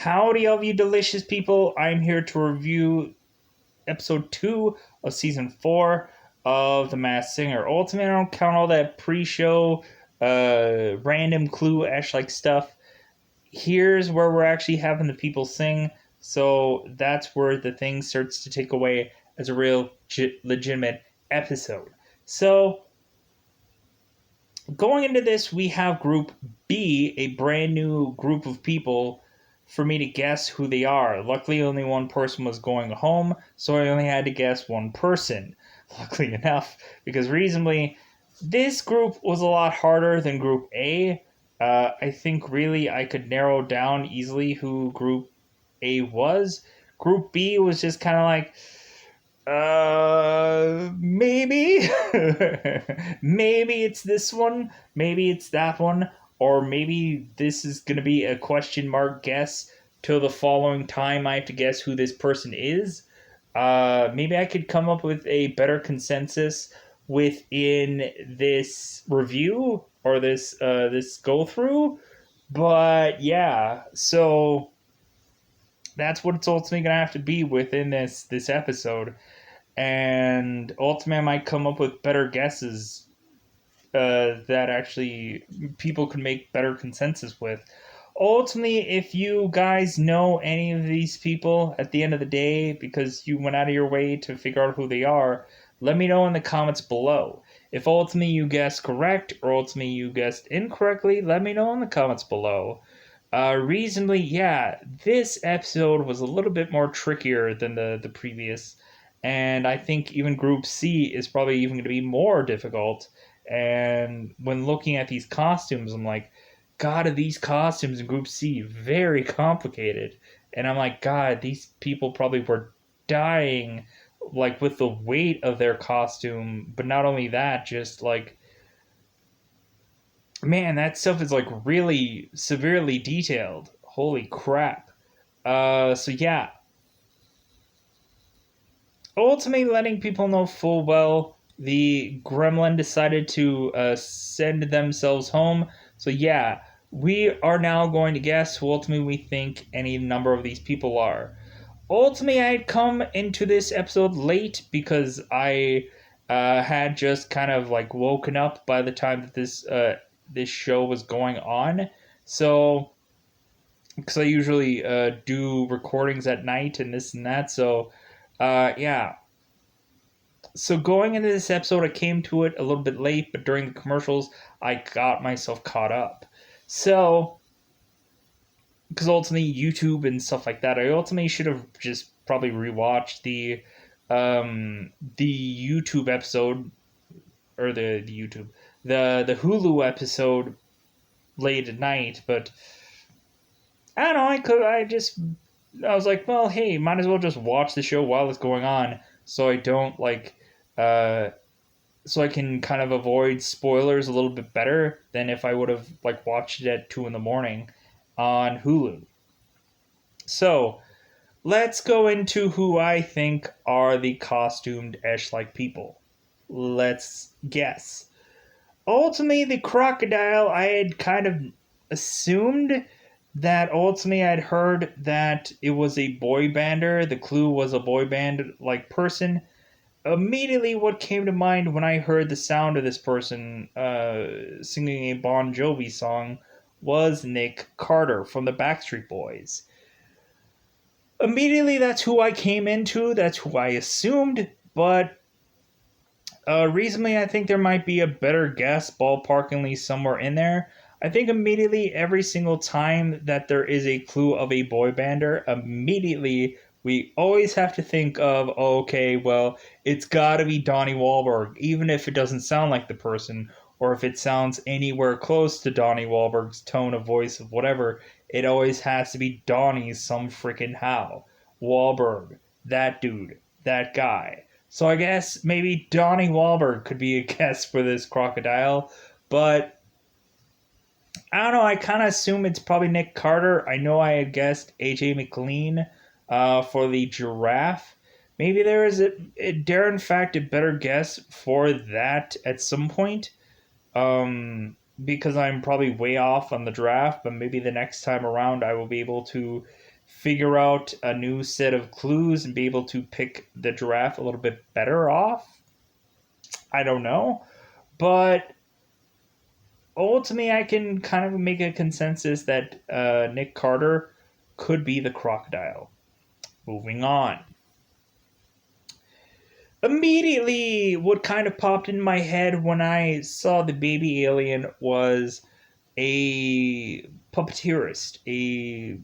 Howdy, all you delicious people. I'm here to review episode 2 of season 4 of The Masked Singer. Ultimately, I don't count all that pre show, random clue ash like stuff. Here's where we're actually having the people sing. So that's where the thing starts to take away as a real legitimate episode. So going into this, we have Group B, a brand new group of people for me to guess who they are. Luckily, only one person was going home, so I only had to guess one person. Luckily enough, because reasonably, this group was a lot harder than Group A. I think really I could narrow down easily who Group A was. Group B was just kind of like, maybe. Maybe it's this one, maybe it's that one, or maybe this is going to be a question mark guess till the following time I have to guess who this person is. Maybe I could come up with a better consensus within this review or this go through. But yeah, so that's what it's ultimately gonna have to be within this episode, and ultimately I might come up with better guesses that actually people can make better consensus with. Ultimately, if you guys know any of these people at the end of the day, because you went out of your way to figure out who they are, let me know in the comments below. If ultimately you guessed correct or ultimately you guessed incorrectly, let me know in the comments below. Reasonably, yeah, this episode was a little bit more trickier than the previous, and I think even Group C is probably even going to be more difficult. And when looking at these costumes, I'm like, God, are these costumes in Group C very complicated? And I'm like, God, these people probably were dying, like with the weight of their costume. But not only that, just like, man, that stuff is like really severely detailed. Holy crap. So yeah, ultimately letting people know full well the gremlin decided to send themselves home. So yeah, we are now going to guess who ultimately we think any number of these people are. Ultimately, I had come into this episode late because I had just kind of like woken up by the time that this show was going on. So because I usually do recordings at night and this and that. So yeah, so going into this episode, I came to it a little bit late, but during the commercials, I got myself caught up. So, because ultimately YouTube and stuff like that, I ultimately should have just probably rewatched the YouTube episode or the YouTube the Hulu episode late at night. But I don't know. I was like, well, hey, might as well just watch the show while it's going on, so I don't like uh so I can kind of avoid spoilers a little bit better than if I would have like watched it at 2 in the morning on Hulu. So let's go into who I think are the costumed Ash-like people. Let's guess. Ultimately, the crocodile, I had kind of assumed that ultimately I'd heard that it was a boy bander. The clue was a boy band like person. Immediately what came to mind when I heard the sound of this person singing a Bon Jovi song was Nick Carter from the Backstreet Boys. Immediately that's who I came into, that's who I assumed, but recently I think there might be a better guess ballparkingly somewhere in there. I think immediately every single time that there is a clue of a boy bander, immediately we always have to think of, oh, okay, well, it's got to be Donnie Wahlberg, even if it doesn't sound like the person, or if it sounds anywhere close to Donnie Wahlberg's tone of voice of whatever, it always has to be Donnie's some freaking how. Wahlberg, that dude, that guy. So I guess maybe Donnie Wahlberg could be a guest for this crocodile, but I don't know. I kind of assume it's probably Nick Carter. I know I had guessed AJ McLean for the giraffe. Maybe there is dare in fact a better guess for that at some point. Because I'm probably way off on the draft, but maybe the next time around I will be able to figure out a new set of clues and be able to pick the giraffe a little bit better off. I don't know. But ultimately, I can kind of make a consensus that Nick Carter could be the crocodile. Moving on. Immediately, what kind of popped in my head when I saw the baby alien was a puppeteerist, a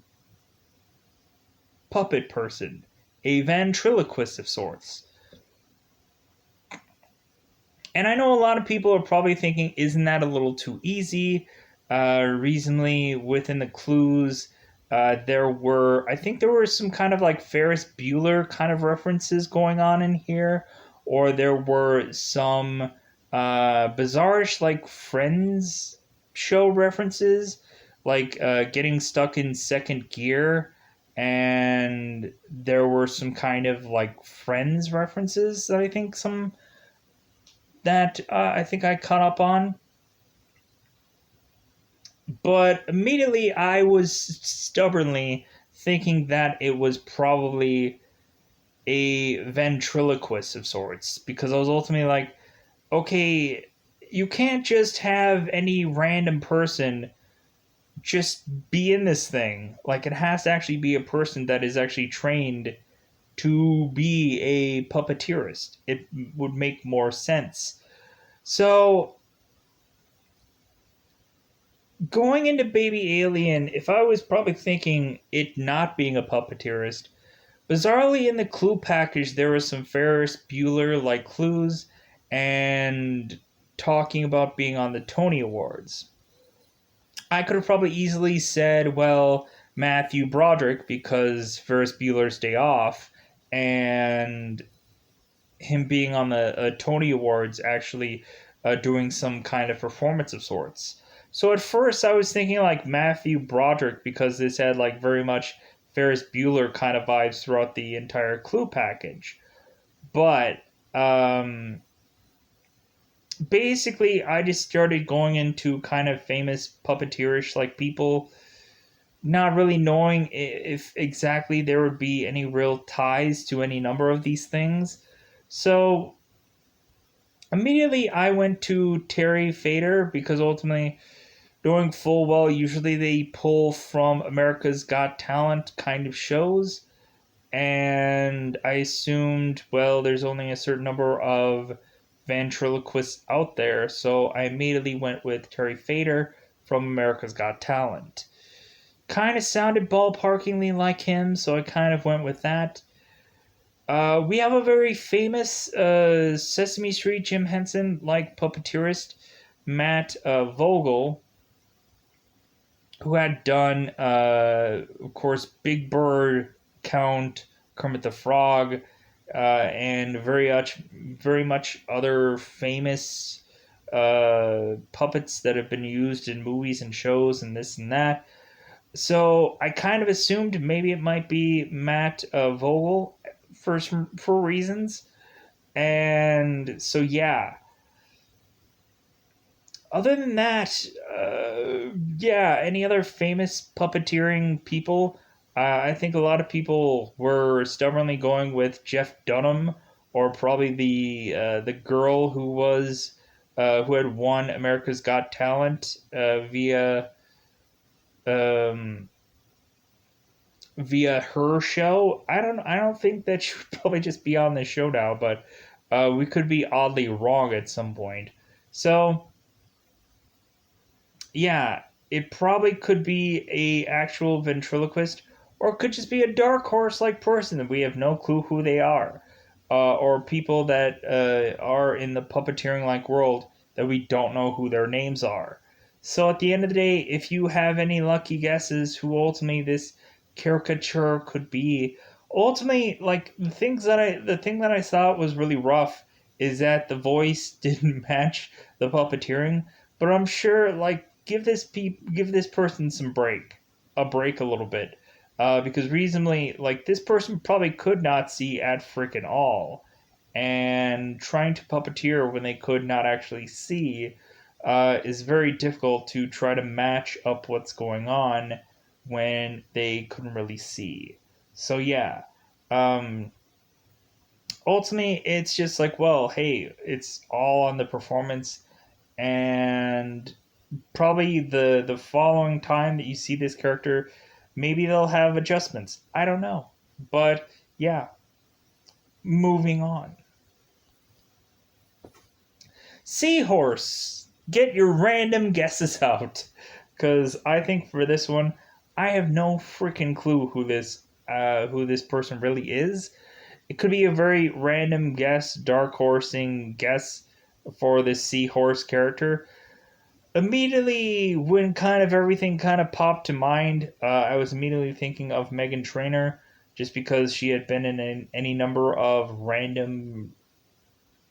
puppet person, a ventriloquist of sorts. And I know a lot of people are probably thinking, isn't that a little too easy? Recently, within the clues, I think there were some kind of like Ferris Bueller kind of references going on in here, or there were some bizarrish like Friends show references, like getting stuck in second gear, and there were some kind of like Friends references that I think I caught up on. But immediately I was stubbornly thinking that it was probably a ventriloquist of sorts, because I was ultimately like, okay, you can't just have any random person just be in this thing. Like, it has to actually be a person that is actually trained to be a puppeteerist. It would make more sense. So, going into Baby Alien, if I was probably thinking it not being a puppeteerist, bizarrely in the clue package there was some Ferris Bueller like clues and talking about being on the Tony Awards. I could have probably easily said, well, Matthew Broderick because Ferris Bueller's Day Off, and him being on the Tony Awards actually doing some kind of performance of sorts. So at first I was thinking like Matthew Broderick because this had like very much Ferris Bueller kind of vibes throughout the entire clue package. But um, basically I just started going into kind of famous puppeteerish like people, not really knowing if exactly there would be any real ties to any number of these things. So immediately I went to Terry Fader because ultimately, knowing full well, usually they pull from America's Got Talent kind of shows. And I assumed, well, there's only a certain number of ventriloquists out there. So I immediately went with Terry Fader from America's Got Talent. Kind of sounded ballparkingly like him, so I kind of went with that. We have a very famous Sesame Street Jim Henson like puppeteerist, Matt Vogel, who had done, of course, Big Bird, Count, Kermit the Frog, and very much other famous puppets that have been used in movies and shows and this and that. So I kind of assumed maybe it might be Matt Vogel for reasons. And so yeah. Other than that, yeah. Any other famous puppeteering people? I think a lot of people were stubbornly going with Jeff Dunham, or probably the girl who had won America's Got Talent um, via her show. I don't think that she would probably just be on the show now, but we could be oddly wrong at some point. So yeah, it probably could be a actual ventriloquist, or it could just be a dark horse like person that we have no clue who they are, or people that are in the puppeteering like world that we don't know who their names are. So at the end of the day, if you have any lucky guesses who ultimately this caricature could be, ultimately like the thing that I thought was really rough is that the voice didn't match the puppeteering, but I'm sure like give this person some break a little bit, because reasonably like this person probably could not see at freaking all, and trying to puppeteer when they could not actually see is very difficult to try to match up what's going on when they couldn't really see. So yeah, um, ultimately it's just like, well, hey, it's all on the performance, and probably the following time that you see this character, maybe they'll have adjustments. I don't know, but yeah, moving on. Seahorse, get your random guesses out, because I think for this one, I have no freaking clue who this person really is. It could be a very random guess, dark horsing guess for this seahorse character. Immediately, when kind of everything kind of popped to mind, I was immediately thinking of Megan Trainor, just because she had been in any number of random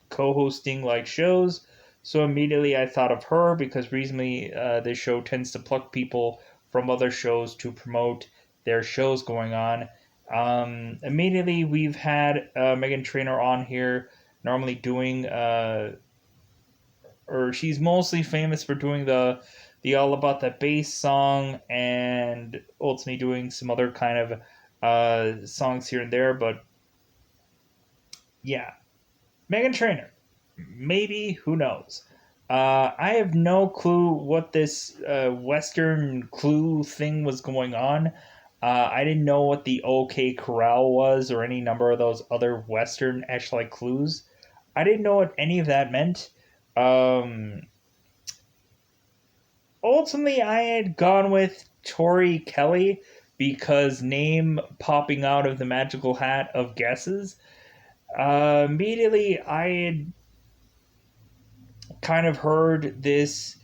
co-hosting like shows. So immediately I thought of her because recently this show tends to pluck people from other shows to promote their shows going on. Immediately we've had Megan Trainor on here, normally doing, or she's mostly famous for doing the All About That Bass song, and ultimately doing some other kind of songs here and there. But yeah, Megan Trainor. Maybe, who knows? I have no clue what this Western clue thing was going on. I didn't know what the OK Corral was or any number of those other Western like clues. I didn't know what any of that meant. Um, Ultimately, I had gone with Tori Kelly because name popping out of the magical hat of guesses. Immediately, I had kind of heard this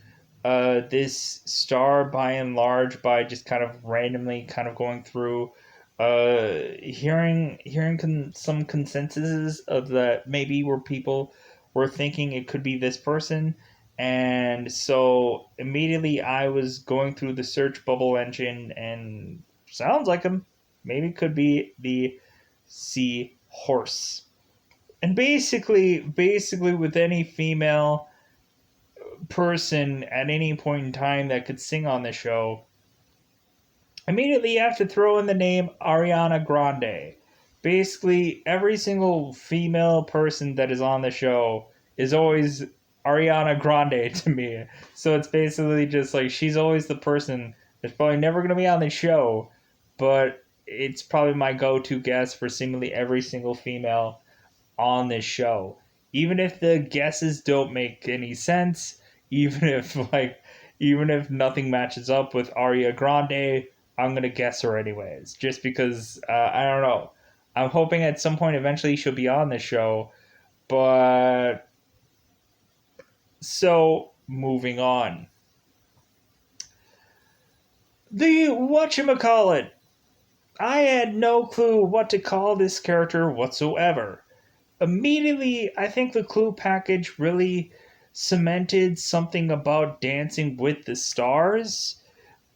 star by and large by just kind of randomly kind of going through hearing some consensuses of that maybe where people were thinking it could be this person, and so immediately I was going through the search bubble engine and sounds like him, maybe could be the sea horse. And basically with any female person at any point in time that could sing on the show, immediately you have to throw in the name Ariana Grande. Basically, every single female person that is on the show is always Ariana Grande to me. So it's basically just like she's always the person that's probably never going to be on the show, but it's probably my go to guess for seemingly every single female on this show. Even if the guesses don't make any sense, even if even if nothing matches up with Aria Grande, I'm gonna guess her anyways. Just because I don't know. I'm hoping at some point eventually she'll be on the show, but so moving on. The whatchamacallit. I had no clue what to call this character whatsoever. Immediately, I think the clue package really cemented something about Dancing with the Stars.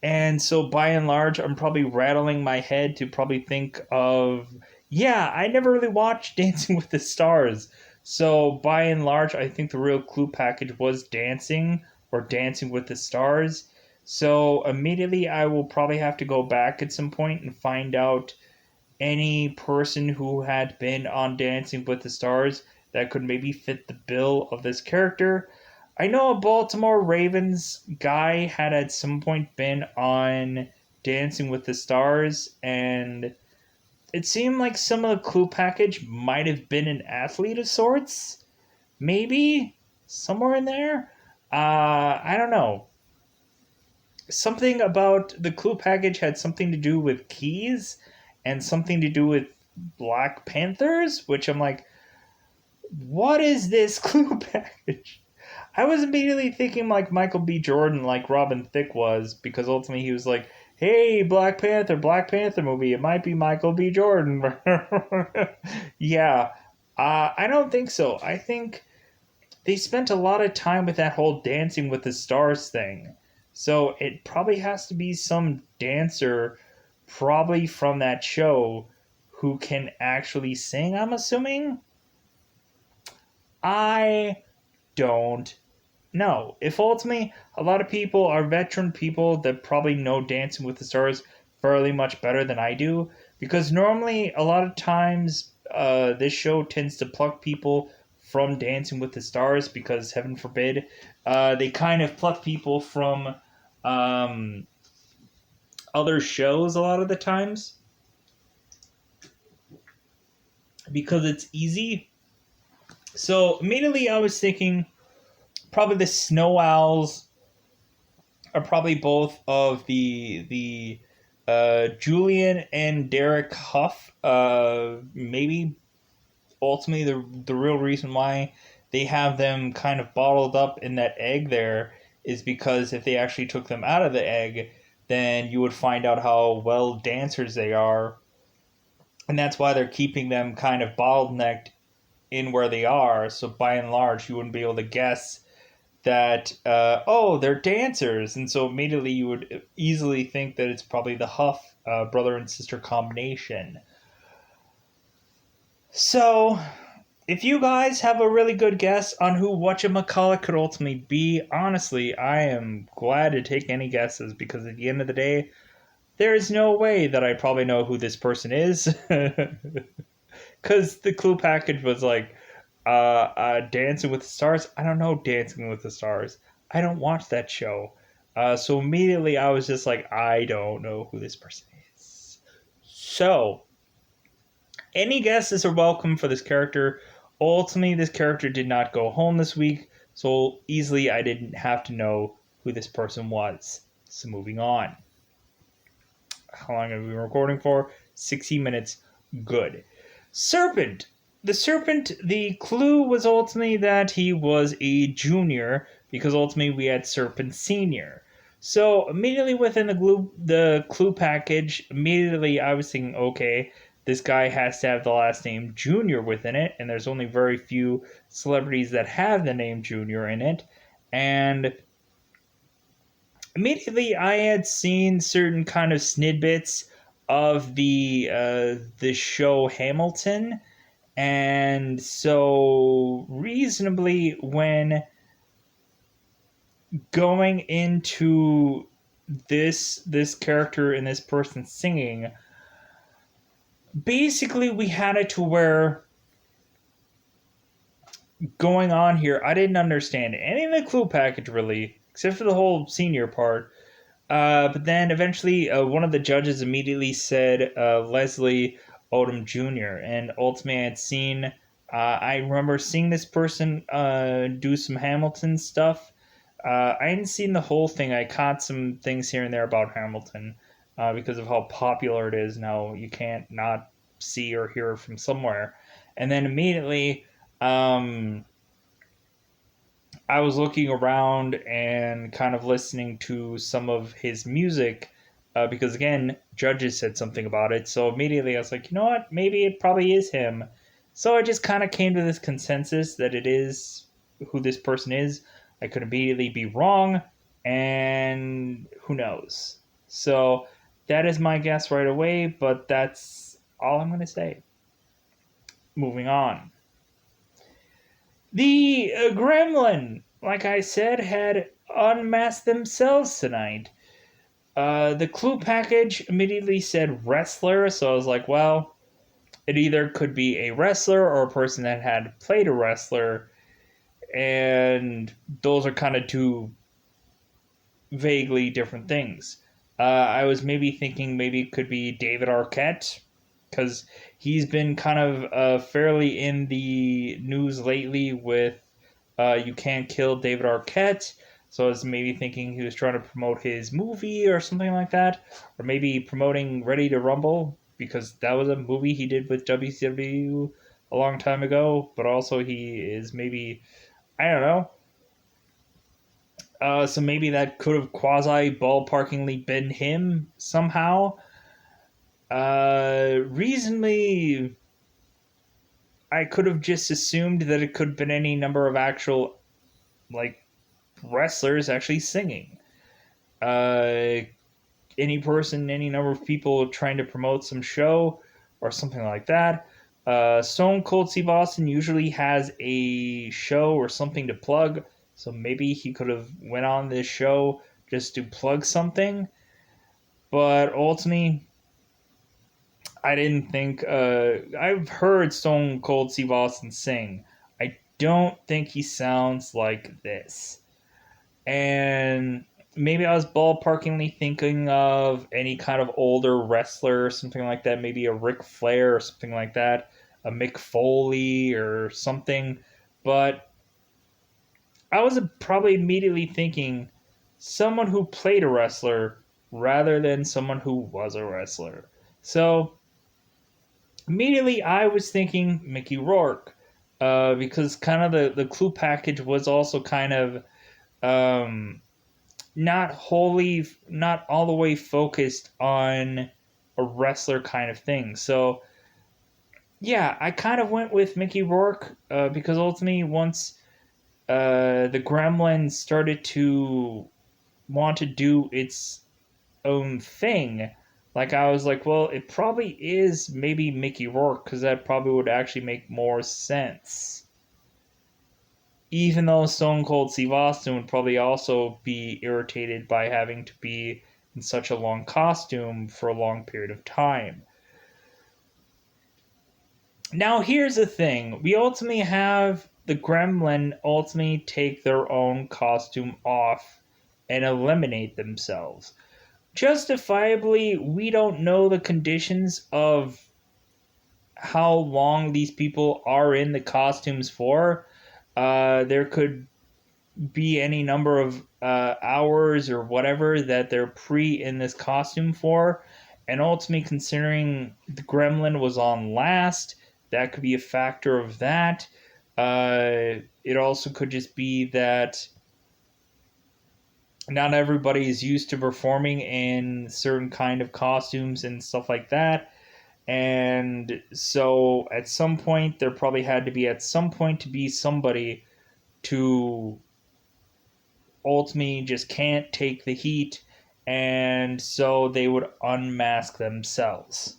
And so, by and large, I'm probably rattling my head to probably think of, yeah, I never really watched Dancing with the Stars. So, by and large, I think the real clue package was Dancing or Dancing with the Stars. So, immediately, I will probably have to go back at some point and find out any person who had been on Dancing with the Stars that could maybe fit the bill of this character. I know a Baltimore Ravens guy had at some point been on Dancing with the Stars, and it seemed like some of the clue package might have been an athlete of sorts. Maybe somewhere in there. I don't know. Something about the clue package had something to do with keys and something to do with Black Panthers, which I'm like, what is this clue package? I was immediately thinking like Michael B. Jordan, like Robin Thicke was, because ultimately he was like, hey, Black Panther movie, it might be Michael B. Jordan. Yeah, I don't think so. I think they spent a lot of time with that whole Dancing with the Stars thing. So it probably has to be some dancer, probably from that show, who can actually sing, I'm assuming? I don't know. If ultimately a lot of people are veteran people that probably know Dancing with the Stars fairly much better than I do, because normally a lot of times this show tends to pluck people from Dancing with the Stars, because heaven forbid they kind of pluck people from um, other shows a lot of the times, because it's easy. So immediately I was thinking probably the Snow Owls are probably both of the Julian and Derek Huff. Maybe ultimately the real reason why they have them kind of bottled up in that egg there is because if they actually took them out of the egg, then you would find out how well dancers they are, and that's why they're keeping them kind of bottlenecked in where they are. So by and large, you wouldn't be able to guess that oh, they're dancers, and so immediately you would easily think that it's probably the Huff brother and sister combination. So if you guys have a really good guess on who whatchamacallit could ultimately be, honestly, I am glad to take any guesses, because at the end of the day, there is no way that I probably know who this person is. Because the clue package was like, Dancing with the Stars. I don't know Dancing with the Stars. I don't watch that show. So immediately I was just like, I don't know who this person is. So, any guesses are welcome for this character. Ultimately, this character did not go home this week, so easily I didn't have to know who this person was. So moving on. How long have we been recording for? 60 minutes. Good. Serpent. The Serpent, the clue was ultimately that he was a junior, because ultimately we had Serpent Senior. So immediately within the clue package, immediately I was thinking, okay, this guy has to have the last name Junior within it, and there's only very few celebrities that have the name Junior in it. And immediately I had seen certain kind of snidbits of the show Hamilton, and so reasonably when going into this character and this person singing, basically we had it to where going on here, I didn't understand any of the clue package really, except for the whole senior part. But then eventually, one of the judges immediately said Leslie Odom Jr. And ultimately, I had seen. I remember seeing this person do some Hamilton stuff. I hadn't seen the whole thing. I caught some things here and there about Hamilton because of how popular it is now. You can't not see or hear it from somewhere. And then immediately, um, I was looking around and kind of listening to some of his music because, again, judges said something about it. So immediately I was like, you know what? Maybe it probably is him. So I just kind of came to this consensus that it is who this person is. I could immediately be wrong, and who knows? So that is my guess right away, but that's all I'm going to say. Moving on. The Gremlin, like I said, had unmasked themselves tonight. The clue package immediately said wrestler, so I was like, well, it either could be a wrestler or a person that had played a wrestler, and those are kind of two vaguely different things. I was maybe thinking maybe it could be David Arquette, because he's been kind of fairly in the news lately with You Can't Kill David Arquette. So I was maybe thinking he was trying to promote his movie or something like that, or maybe promoting Ready to Rumble, because that was a movie he did with WCW a long time ago. But also he is maybe, I don't know. So maybe that could have quasi ballparkingly been him somehow. Reasonably, I could have just assumed that it could have been any number of actual, like, wrestlers actually singing. Uh, any person, any number of people trying to promote some show or something like that. Stone Cold Steve Austin usually has a show or something to plug, so maybe he could have went on this show just to plug something. But ultimately, I didn't think. I've heard Stone Cold Steve Austin sing. I don't think he sounds like this. And maybe I was ballparkingly thinking of any kind of older wrestler or something like that. Maybe a Ric Flair or something like that. A Mick Foley or something. But I was probably immediately thinking someone who played a wrestler rather than someone who was a wrestler. So immediately I was thinking Mickey Rourke, because kind of the clue package was also kind of um, not all the way focused on a wrestler kind of thing. So yeah, I kind of went with Mickey Rourke, because ultimately once the Gremlin started to want to do its own thing, like I was like, well, it probably is maybe Mickey Rourke because that probably would actually make more sense. Even though Stone Cold Steve Austin would probably also be irritated by having to be in such a long costume for a long period of time. Now, here's the thing: we ultimately have the Gremlin ultimately take their own costume off and eliminate themselves. Justifiably, we don't know the conditions of how long these people are in the costumes for. There could be any number of hours or whatever that they're pre in this costume for. And ultimately, considering the Gremlin was on last, that could be a factor of that. It also could just be that not everybody is used to performing in certain kind of costumes and stuff like that. And so at some point, there probably had to be at some point to be somebody to ultimately just can't take the heat, and so they would unmask themselves.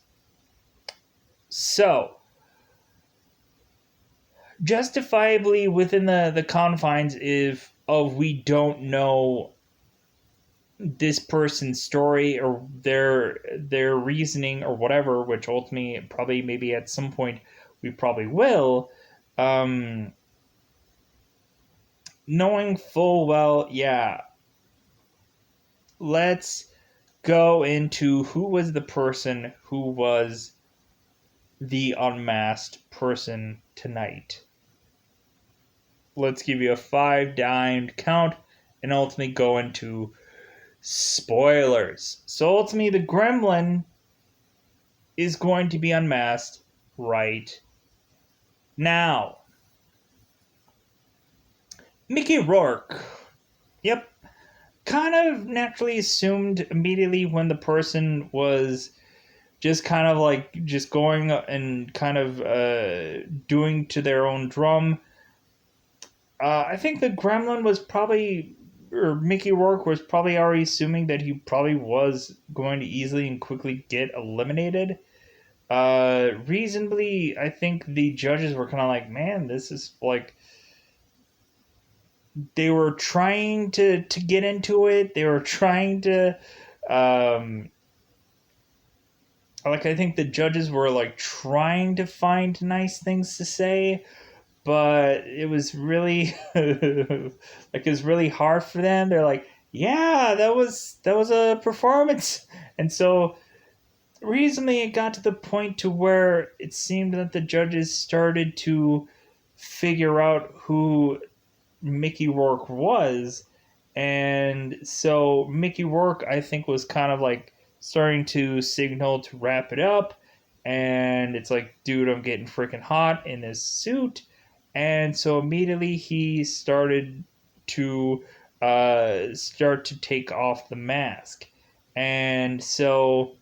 So, justifiably within the confines of we don't know this person's story or their reasoning or whatever, which ultimately probably maybe at some point we probably will, um, knowing full well, yeah, let's go into who was the person who was the unmasked person tonight. Let's give you a 5 dimed count and ultimately go into spoilers. So ultimately, the Gremlin is going to be unmasked right now. Mickey Rourke. Yep. Kind of naturally assumed immediately when the person was just kind of like just going and kind of doing to their own drum. I think the Gremlin was probably, or Mickey Rourke was probably already assuming that he probably was going to easily and quickly get eliminated. Reasonably, I think the judges were kind of like, man, this is like, they were trying to get into it. They were trying to, um, like, I think the judges were like trying to find nice things to say, but it was really like it was really hard for them. They're like, yeah, that was a performance. And so recently it got to the point to where it seemed that the judges started to figure out who Mickey Rourke was. And so Mickey Rourke, I think, was kind of like starting to signal to wrap it up. And it's like, dude, I'm getting freaking hot in this suit. And so immediately he started to start to take off the mask. And so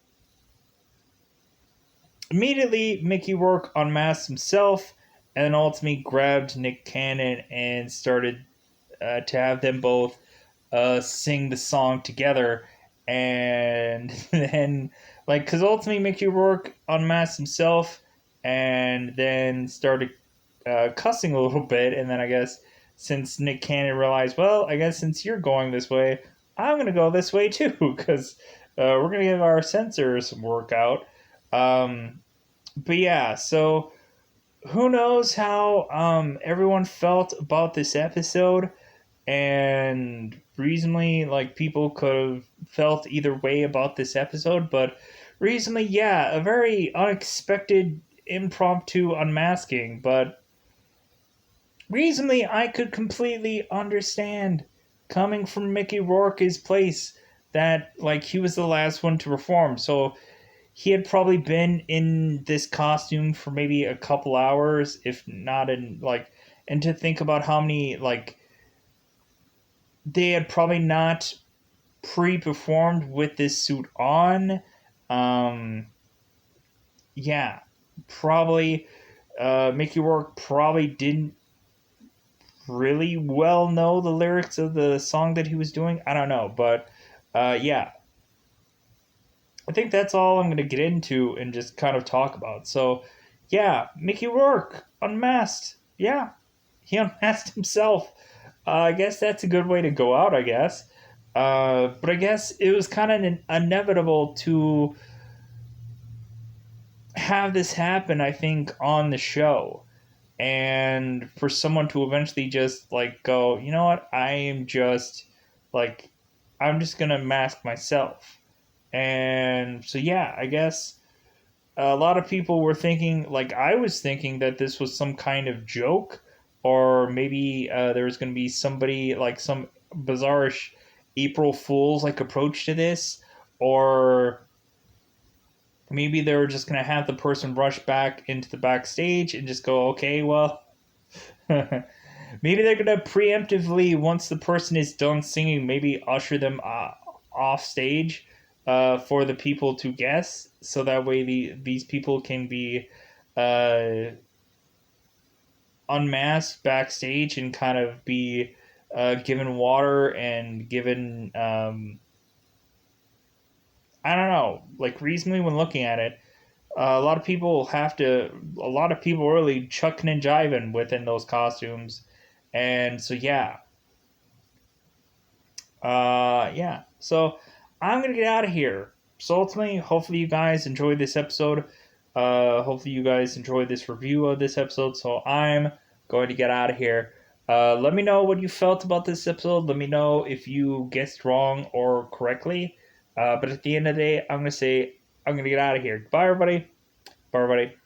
immediately Mickey Rourke unmasked himself and ultimately grabbed Nick Cannon and started to have them both sing the song together. And then, like, because ultimately Mickey Rourke unmasked himself and then started cussing a little bit. And then I guess since Nick Cannon realized, well, I guess since you're going this way, I'm going to go this way too. Because we're gonna give our censors some workout. But yeah, so who knows how everyone felt about this episode, and reasonably, like, people could have felt either way about this episode, but reasonably, yeah, a very unexpected impromptu unmasking, but reasonably I could completely understand, coming from Mickey Rourke's place, that like he was the last one to perform, so he had probably been in this costume for maybe a couple hours, if not in like, and to think about how many like they had probably not pre-performed with this suit on. Um, yeah, probably Mickey Rourke probably didn't really well know the lyrics of the song that he was doing. I don't know, but yeah, I think that's all I'm going to get into and just kind of talk about. So, yeah, Mickey Rourke unmasked. Yeah, he unmasked himself. I guess that's a good way to go out, I guess. But I guess it was kind of inevitable to have this happen, I think, on the show. And for someone to eventually just, like, go, you know what, like, I'm just going to mask myself. And so, yeah, I guess a lot of people were thinking, like I was thinking, that this was some kind of joke, or maybe there was going to be somebody like some bizarrish April Fool's like approach to this, or maybe they were just going to have the person rush back into the backstage and just go, okay, well, maybe they're going to preemptively, once the person is done singing, maybe usher them off stage for the people to guess, so that way these people can be uh, unmasked backstage and kind of be given water and given I don't know, like reasonably when looking at it, a lot of people really chucking and jiving within those costumes, and so yeah, yeah. So I'm gonna get out of here. So ultimately, hopefully you guys enjoyed this episode. Hopefully you guys enjoyed this review of this episode. So I'm going to get out of here. Let me know what you felt about this episode. Let me know if you guessed wrong or correctly. But at the end of the day, I'm gonna get out of here. Bye, everybody. Bye, everybody.